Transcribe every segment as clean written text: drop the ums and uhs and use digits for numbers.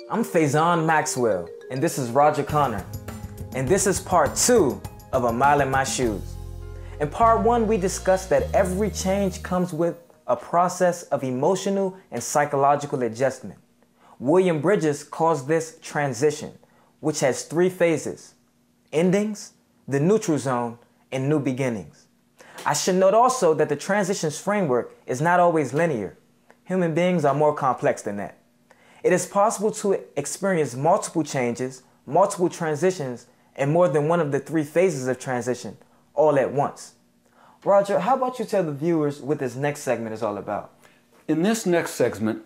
I'm Faison Maxwell, and this is Roger Connor. And this is part 2 of A Mile in My Shoes. In part 1, we discussed that every change comes with a process of emotional and psychological adjustment. William Bridges calls this transition, which has 3 phases: endings, the neutral zone, and new beginnings. I should note also that the transitions framework is not always linear. Human beings are more complex than that. It is possible to experience multiple changes, multiple transitions, and more than one of the 3 phases of transition all at once. Roger, how about you tell the viewers what this next segment is all about? In this next segment,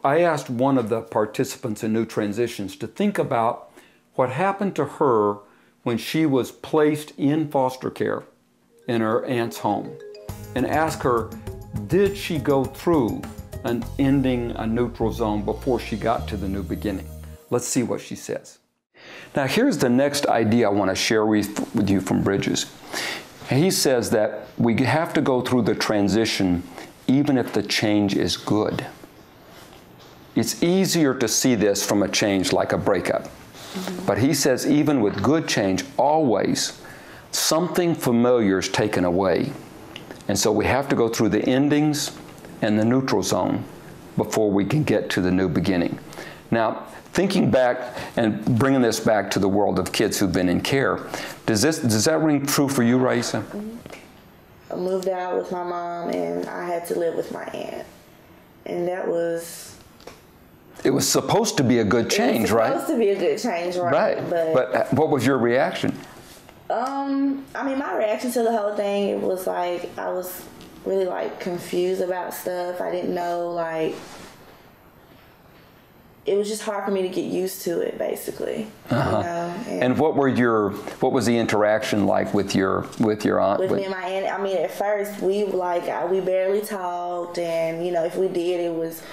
I asked one of the participants in New Transitions to think about what happened to her when she was placed in foster care in her aunt's home, and ask her, did she go through an ending, a neutral zone before she got to the new beginning? Let's see what she says. Now here's the next idea I want to share with you from Bridges. He says that we have to go through the transition even if the change is good. It's easier to see this from a change like a breakup. But he says even with good change, always something familiar is taken away. And so we have to go through the endings and the neutral zone before we can get to the new beginning. Now, thinking back and bringing this back to the world of kids who've been in care, does that ring true for you, Raisa? I moved out with my mom and I had to live with my aunt. And that was... It was supposed to be a good change, right? It was supposed to be a good change, right? Right. But what was your reaction? I mean, my reaction to the whole thing, it was like, I was really like confused about stuff. I didn't know, like, it was just hard for me to get used to it, basically. Uh-huh. You know? And what was the interaction like with your aunt? With me and my aunt, I mean, at first we barely talked, and you know, if we did, it was,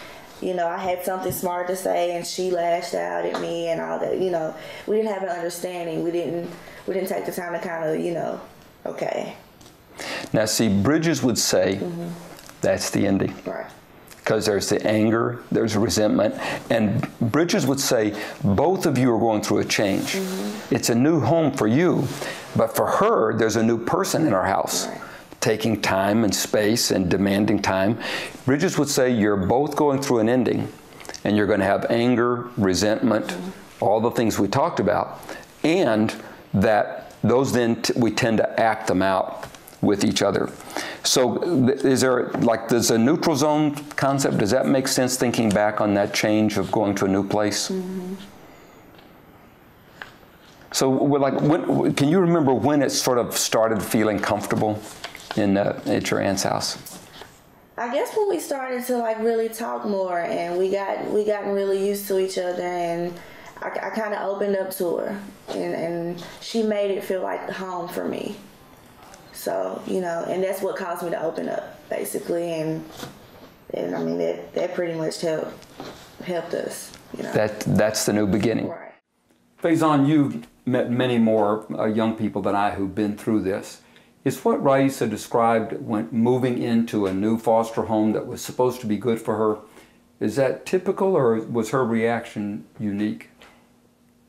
you know, I had something smart to say and she lashed out at me and all that. You know, we didn't have an understanding. We didn't take the time to kind of, you know, okay. Now see, Bridges would say that's the ending. Right. Because there's the anger, there's resentment, and Bridges would say both of you are going through a change. It's a new home for you, but for her, there's a new person in her house. Right. Taking time and space and demanding time. Bridges would say you're both going through an ending, and you're going to have anger, resentment, all the things we talked about, and that those then we tend to act them out with each other. So is there, like, does a neutral zone concept, does that make sense thinking back on that change of going to a new place? So like, can you remember when it sort of started feeling comfortable at your aunt's house? I guess when we started to like really talk more, and we gotten really used to each other, and I kind of opened up to her, and she made it feel like home for me. So, you know, and that's what caused me to open up, basically, and I mean, that pretty much helped us, you know. That's the new beginning. Right. Faison, you've met many more young people than I who've been through this. Is what Raisa described when moving into a new foster home that was supposed to be good for her, is that typical, or was her reaction unique?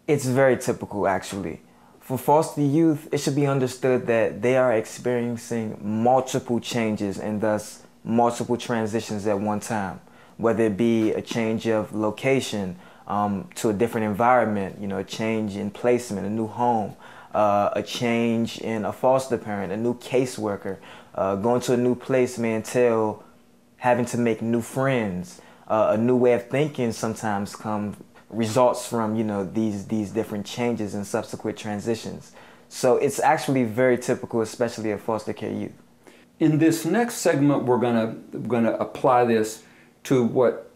It's very typical, actually. For foster youth, it should be understood that they are experiencing multiple changes and thus multiple transitions at one time, whether it be a change of location to a different environment, you know, a change in placement, a new home, a change in a foster parent, a new caseworker. Going to a new place may entail having to make new friends. A new way of thinking sometimes results from, you know, these different changes and subsequent transitions. So it's actually very typical, especially of foster care youth. In this next segment, we're gonna apply this to what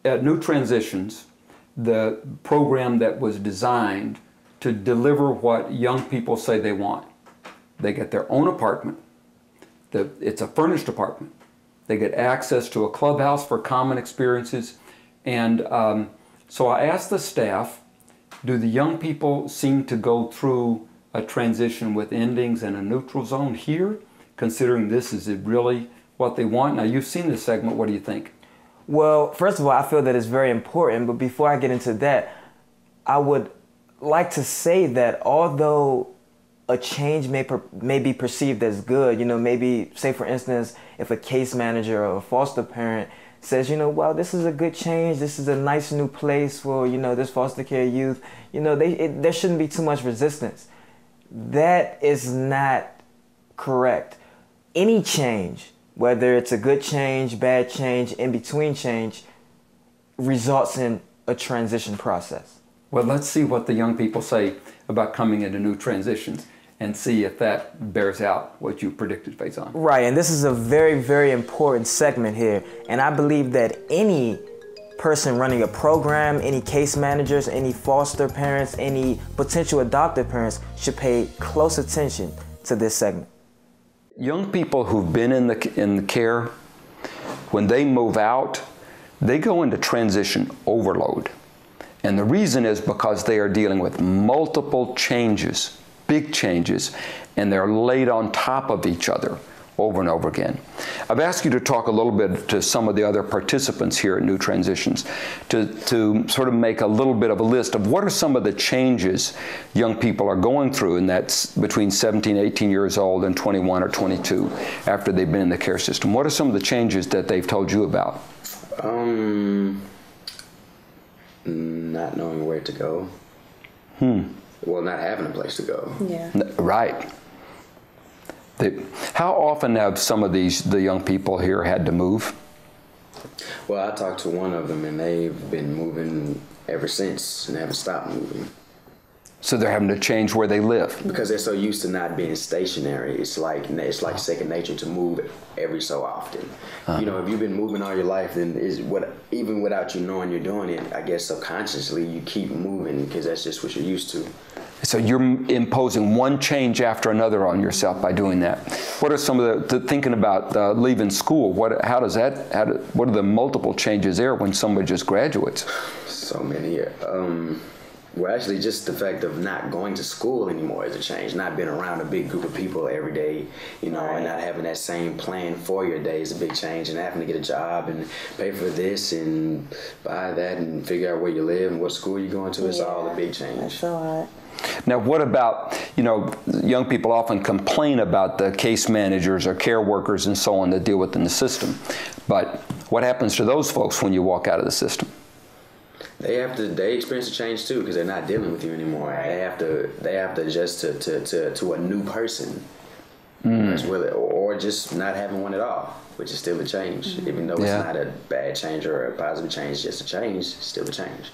at New Transitions, the program that was designed to deliver what young people say they want. They get their own apartment. It's a furnished apartment. They get access to a clubhouse for common experiences, and so I asked the staff, do the young people seem to go through a transition with endings and a neutral zone here, considering this is really what they want? Now, you've seen this segment. What do you think? Well, first of all, I feel that it's very important, but before I get into that, I would like to say that although a change may be perceived as good, maybe say for instance, if a case manager or a foster parent says, well, this is a good change, this is a nice new place for, this foster care youth, there shouldn't be too much resistance. That is not correct. Any change, whether it's a good change, bad change, in between change, results in a transition process. Well, let's see what the young people say about coming into new transitions and see if that bears out what you predicted, Faison. Right, and this is a very, very important segment here. And I believe that any person running a program, any case managers, any foster parents, any potential adoptive parents should pay close attention to this segment. Young people who've been in the care, when they move out, they go into transition overload. And the reason is because they are dealing with multiple changes, big changes, and they're laid on top of each other over and over again. I've asked you to talk a little bit to some of the other participants here at New Transitions to sort of make a little bit of a list of what are some of the changes young people are going through, and that's between 17, 18 years old and 21 or 22 after they've been in the care system. What are some of the changes that they've told you about? Not knowing where to go. Well, not having a place to go. Yeah. Right. How often have some of the young people here had to move? Well, I talked to one of them, and they've been moving ever since and haven't stopped moving. So they're having to change where they live. Because they're so used to not being stationary, it's like second nature to move every so often. If you've been moving all your life, then even without you knowing you're doing it, I guess subconsciously you keep moving because that's just what you're used to. So you're imposing one change after another on yourself by doing that. What are some of thinking about leaving school? What are the multiple changes there when somebody just graduates? So many. Well, actually, just the fact of not going to school anymore is a change. Not being around a big group of people every day, and not having that same plan for your day is a big change. And having to get a job and pay for this and buy that and figure out where you live and what school you're going to, it's all a big change. That's a lot. Now, what about, young people often complain about the case managers or care workers and so on that deal within the system. But what happens to those folks when you walk out of the system? They experience a change too because they're not dealing with you anymore. They have to adjust to a new person, or just not having one at all, which is still a change. Even though it's not a bad change or a positive change, just a change, still a change.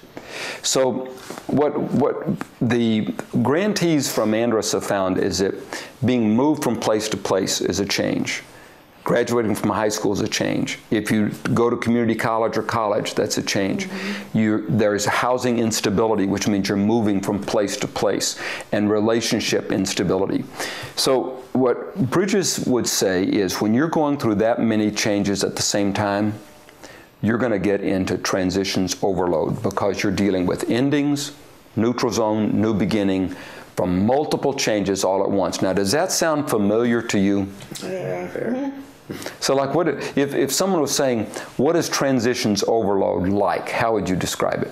So what the grantees from Andrus have found is that being moved from place to place is a change. Graduating from high school is a change. If you go to community college or college, that's a change. There's housing instability, which means you're moving from place to place, and relationship instability. So what Bridges would say is when you're going through that many changes at the same time, you're going to get into transitions overload because you're dealing with endings, neutral zone, new beginning, from multiple changes all at once. Now, does that sound familiar to you? Yeah. So like if someone was saying, what is transitions overload like? How would you describe it?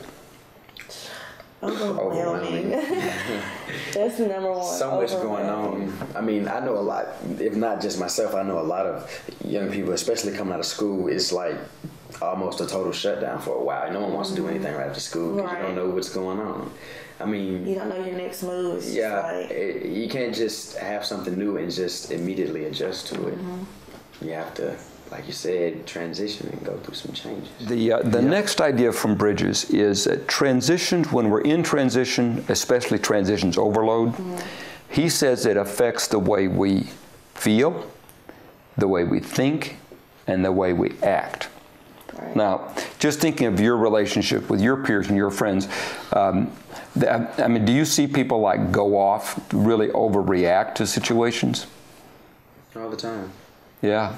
Overwhelming. That's the number one. So much going on. I mean, I know a lot, if not just myself, I know a lot of young people, especially coming out of school, it's like almost a total shutdown for a while. No one wants to do anything right after school because you don't know what's going on. I mean, you don't know your next move. You can't just have something new and just immediately adjust to it. You have to, like you said, transition and go through some changes. The next idea from Bridges is that transitions, when we're in transition, especially transitions overload, he says it affects the way we feel, the way we think, and the way we act. Right. Now, just thinking of your relationship with your peers and your friends, I mean, do you see people like go off, really overreact to situations? All the time. Yeah.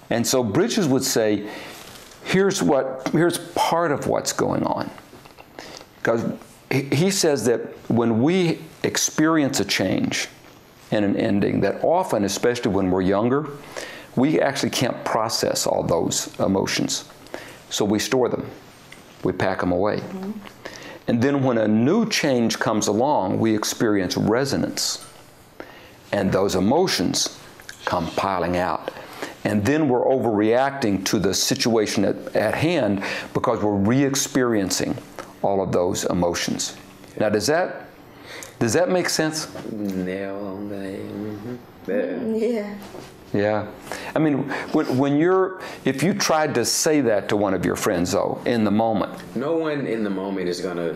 And so Bridges would say, here's part of what's going on. Because he says that when we experience a change and an ending, that often, especially when we're younger, we actually can't process all those emotions. So we store them. We pack them away. And then when a new change comes along, we experience resonance. And those emotions come piling out. And then we're overreacting to the situation at hand because we're re-experiencing all of those emotions. Now, does that make sense? Nail on the head. Yeah. Yeah. I mean, if you tried to say that to one of your friends, though, in the moment. No one in the moment is going to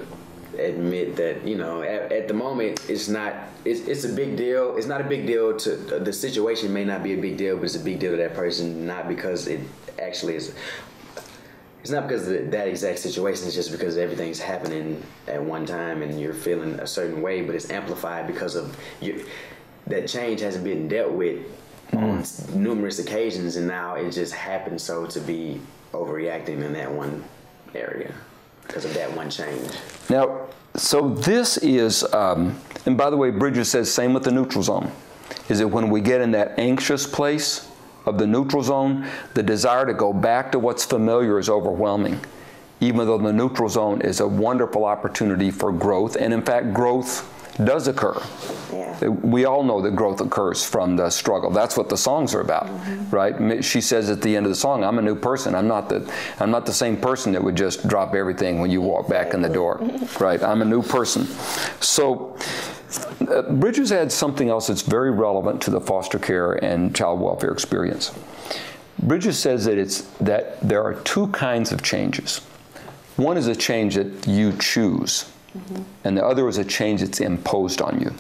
admit that, you know, at the moment, it's a big deal. It's not a big deal to, the situation may not be a big deal, but it's a big deal to that person, not because it actually is. It's not because of that exact situation, it's just because everything's happening at one time and you're feeling a certain way, but it's amplified because of that change hasn't been dealt with on numerous occasions, and now it just happens so to be overreacting in that one area because of that one change. Now, so this is, and by the way, Bridget says same with the neutral zone, is that when we get in that anxious place of the neutral zone, the desire to go back to what's familiar is overwhelming, even though the neutral zone is a wonderful opportunity for growth, and in fact, growth does occur. Yeah. We all know that growth occurs from the struggle. That's what the songs are about, right? She says at the end of the song, "I'm a new person. I'm not the same person that would just drop everything when you walk back in the door, right? I'm a new person." So, Bridget's had something else that's very relevant to the foster care and child welfare experience. Bridget says that there are two kinds of changes. One is a change that you choose. And the other is a change that's imposed on you.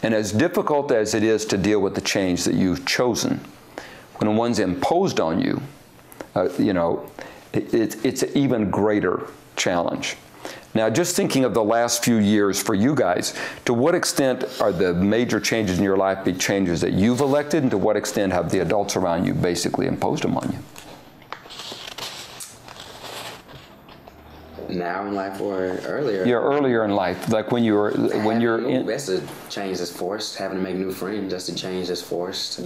And as difficult as it is to deal with the change that you've chosen, when one's imposed on you, it's an even greater challenge. Now, just thinking of the last few years for you guys, to what extent are the major changes in your life be changes that you've elected, and to what extent have the adults around you basically imposed them on you? Now in life or earlier? Yeah, earlier in life, like when you're in. That's a change that's forced. Having to make new friends, that's a change that's forced.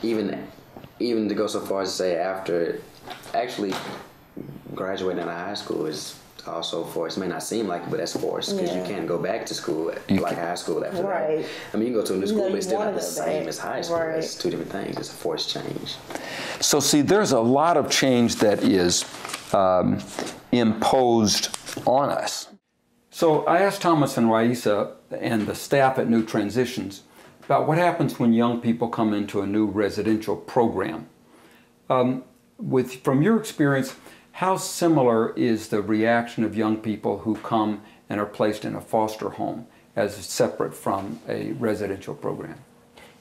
Even to go so far as to say after actually graduating out of high school is also forced. It may not seem like it, but that's forced because you can't go back to school like high school after that. I mean, you can go to a new school, but it's still not the same as high school. It's two different things. It's a forced change. So see, there's a lot of change that is imposed on us. So I asked Thomas and Raisa and the staff at New Transitions about what happens when young people come into a new residential program. From your experience, how similar is the reaction of young people who come and are placed in a foster home as separate from a residential program?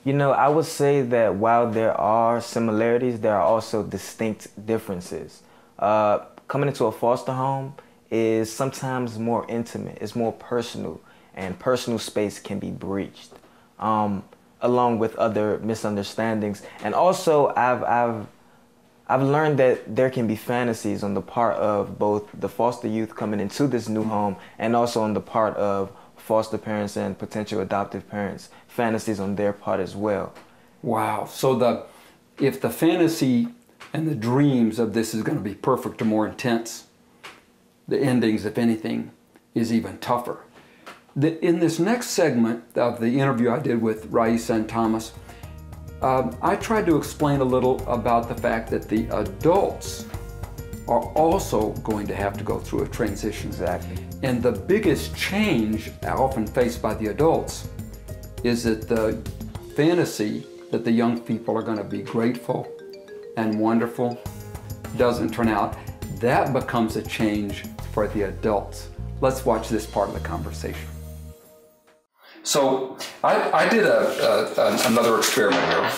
You know, I would say that while there are similarities, there are also distinct differences. Coming into a foster home is sometimes more intimate, it's more personal, and personal space can be breached, along with other misunderstandings. And also, I've learned that there can be fantasies on the part of both the foster youth coming into this new home and also on the part of foster parents and potential adoptive parents, fantasies on their part as well. Wow. So if the fantasy and the dreams of this is going to be perfect or more intense, the endings, if anything, is even tougher. In this next segment of the interview I did with Raisa and Thomas, I tried to explain a little about the fact that the adults are also going to have to go through a transition. Exactly. And the biggest change often faced by the adults is that the fantasy that the young people are going to be grateful and wonderful doesn't turn out. That becomes a change for the adults. Let's watch this part of the conversation. So I did another experiment here.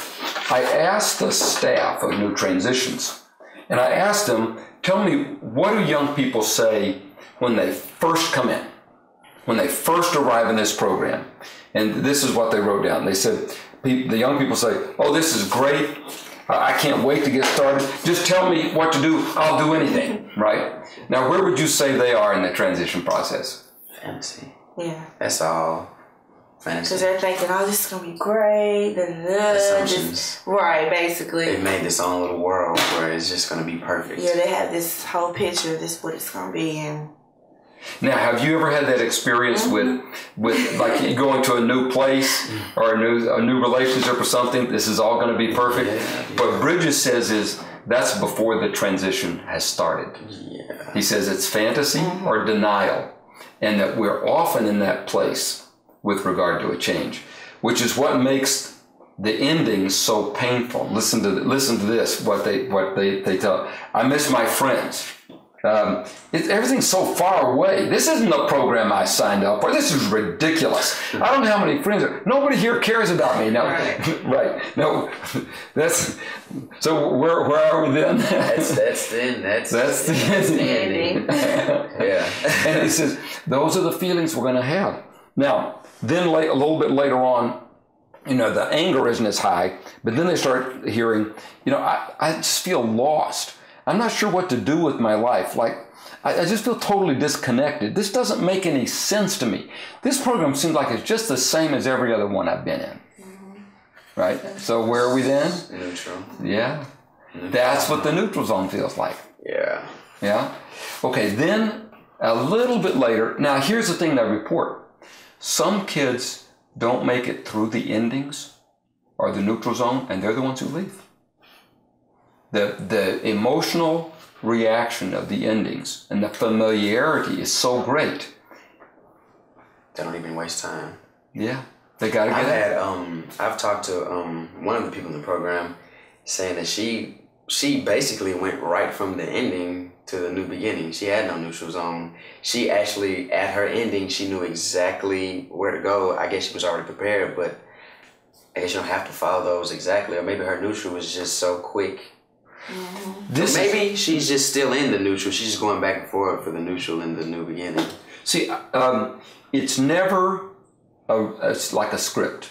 I asked the staff of New Transitions, and I asked them, tell me, what do young people say when they first come in, when they first arrive in this program? And this is what they wrote down. They said, the young people say, oh, this is great. I can't wait to get started. Just tell me what to do. I'll do anything, right? Now, where would you say they are in the transition process? Fantasy. Yeah. That's all. Because they're thinking, oh, this is going to be great. Assumptions. Right, basically. They made this own little world where it's just going to be perfect. Yeah, they have this whole picture of this, what it's going to be. And now, have you ever had that experience with like you going to a new place or a new relationship or something? This is all going to be perfect. Yeah. What Bridges says is that's before the transition has started. Yeah. He says it's fantasy or denial, and that we're often in that place with regard to a change, which is what makes the endings so painful. Listen to this. What they tell. I miss my friends. Everything's so far away. This isn't the program I signed up for. This is ridiculous. I don't know how many friends are. Nobody here cares about me. No, right? No, that's. So where are we then? That's the ending. Yeah. And he says those are the feelings we're going to have. Now, then a little bit later on, the anger isn't as high, but then they start hearing, I just feel lost. I'm not sure what to do with my life. Like, I just feel totally disconnected. This doesn't make any sense to me. This program seems like it's just the same as every other one I've been in. Right? So where are we then? Neutral. Yeah. That's what the neutral zone feels like. Yeah. Yeah? Okay, then a little bit later, now here's the thing that I report. Some kids don't make it through the endings or the neutral zone, and they're the ones who leave. The emotional reaction of the endings and the familiarity is so great. They don't even waste time. Yeah, they got to get out. I've talked to one of the people in the program saying that she basically went right from the ending to the new beginning. She had no neutral zone. She actually, at her ending, she knew exactly where to go. I guess she was already prepared, but I guess you don't have to follow those exactly. Or maybe her neutral was just so quick. So maybe she's just still in the neutral. She's just going back and forth for the neutral and the new beginning. See, it's never it's like a script.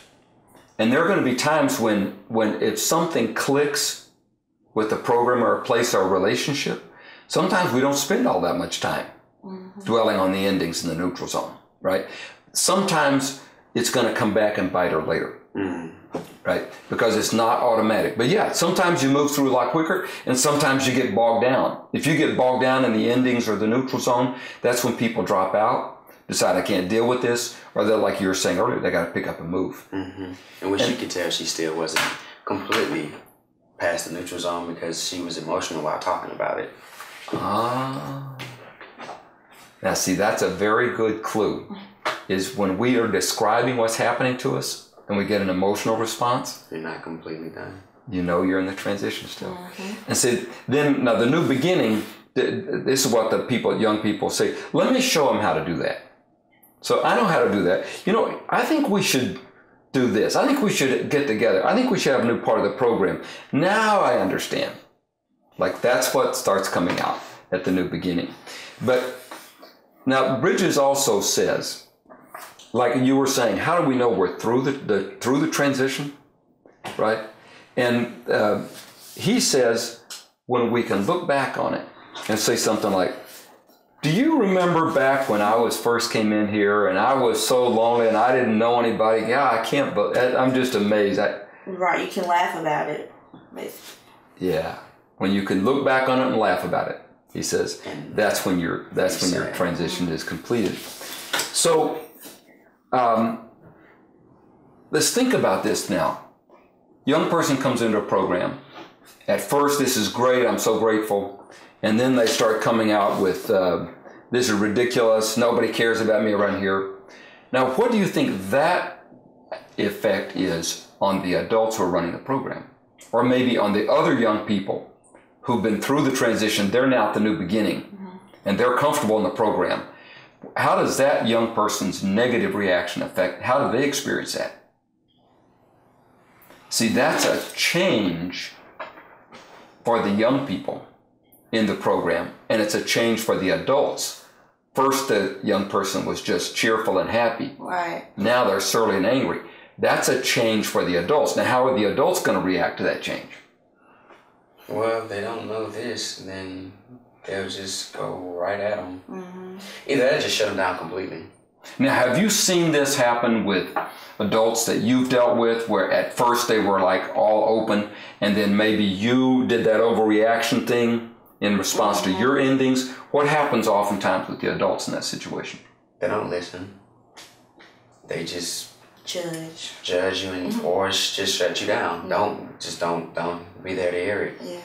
And there are going to be times when if something clicks with the program or a place or a relationship, sometimes we don't spend all that much time dwelling on the endings in the neutral zone, right? Sometimes it's going to come back and bite her later, right? Because it's not automatic. But yeah, sometimes you move through a lot quicker, and sometimes you get bogged down. If you get bogged down in the endings or the neutral zone, that's when people drop out, decide I can't deal with this, or they're, like you were saying earlier, they got to pick up and move. And what she could tell, she still wasn't completely past the neutral zone because she was emotional while talking about it. Now see, that's a very good clue, is when we are describing what's happening to us and we get an emotional response, You're not completely done. you know you're in the transition still. And so then, now the new beginning, this is what the young people say, let me show them how to do that. So I know how to do that. I think we should do this. I think we should get together. I think we should have a new part of the program. Now I understand. Like, that's what starts coming out at the new beginning. But now Bridges also says, like you were saying, how do we know we're through the transition, right? And he says, when we can look back on it and say something like, do you remember back when I first came in here and I was so lonely and I didn't know anybody? Yeah, I can't, but I'm just amazed. Right, you can laugh about it. Yeah, when you can look back on it and laugh about it, he says, that's when your transition is completed. So, let's think about this now. Young person comes into a program. At first, this is great. I'm so grateful. And then they start coming out with, this is ridiculous. Nobody cares about me around here. Now, what do you think that effect is on the adults who are running the program? Or maybe on the other young people who've been through the transition, they're now at the new beginning, and they're comfortable in the program. How does that young person's negative reaction affect, how do they experience that? See, that's a change for the young people in the program, and it's a change for the adults. First, the young person was just cheerful and happy. Right. Now they're surly and angry. That's a change for the adults. Now, how are the adults going to react to that change? Well, if they don't know this, then they'll just go right at them. Either that or just shut them down completely. Now, have you seen this happen with adults that you've dealt with where at first they were like all open, and then maybe you did that overreaction thing in response to your endings? What happens oftentimes with the adults in that situation? They don't listen. They just Judge you and or just shut you down. Don't be there to hear it. Yeah.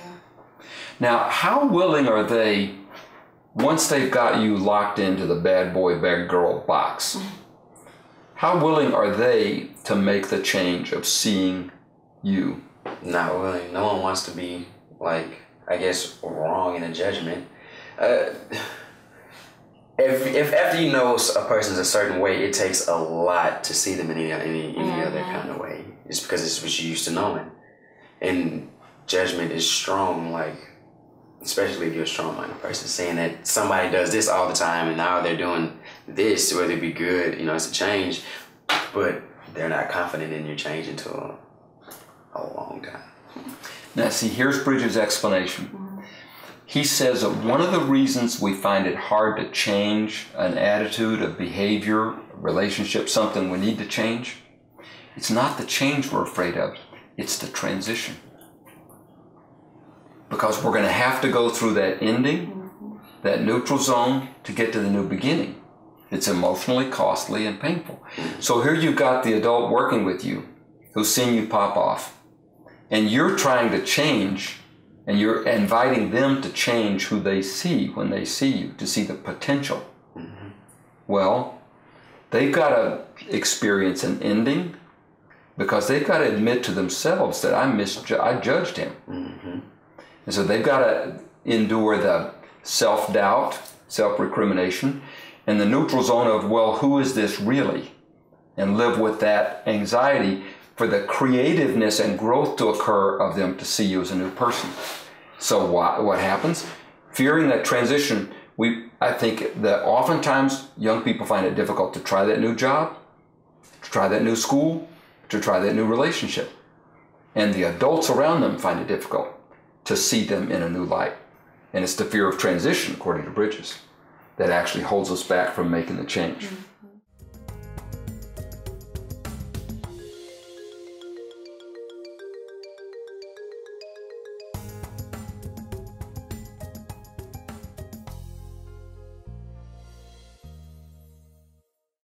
Now, how willing are they, once they've got you locked into the bad boy, bad girl box, how willing are they to make the change of seeing you? Not willing. No one wants to be, like, I guess, wrong in a judgment. If after you know a person's a certain way, it takes a lot to see them in any other kind of way. It's because it's what you're used to knowing. And judgment is strong, like, especially if you're a strong-minded person, saying that somebody does this all the time and now they're doing this, whether it be good, it's a change, but they're not confident in your change until a long time. Now, see, here's Bridges' explanation. He says that one of the reasons we find it hard to change an attitude, a behavior, a relationship, something we need to change, it's not the change we're afraid of, it's the transition. Because we're going to have to go through that ending, that neutral zone, to get to the new beginning. It's emotionally costly and painful. So here you've got the adult working with you who's seen you pop off, and you're trying to change, and you're inviting them to change who they see when they see you, to see the potential. Well, they've got to experience an ending because they've got to admit to themselves that I judged him. And so they've got to endure the self-doubt, self-recrimination, and the neutral zone of, well, who is this really? And live with that anxiety for the creativeness and growth to occur of them to see you as a new person. So what happens? Fearing that transition, I think that oftentimes young people find it difficult to try that new job, to try that new school, to try that new relationship. And the adults around them find it difficult to see them in a new light. And it's the fear of transition, according to Bridges, that actually holds us back from making the change.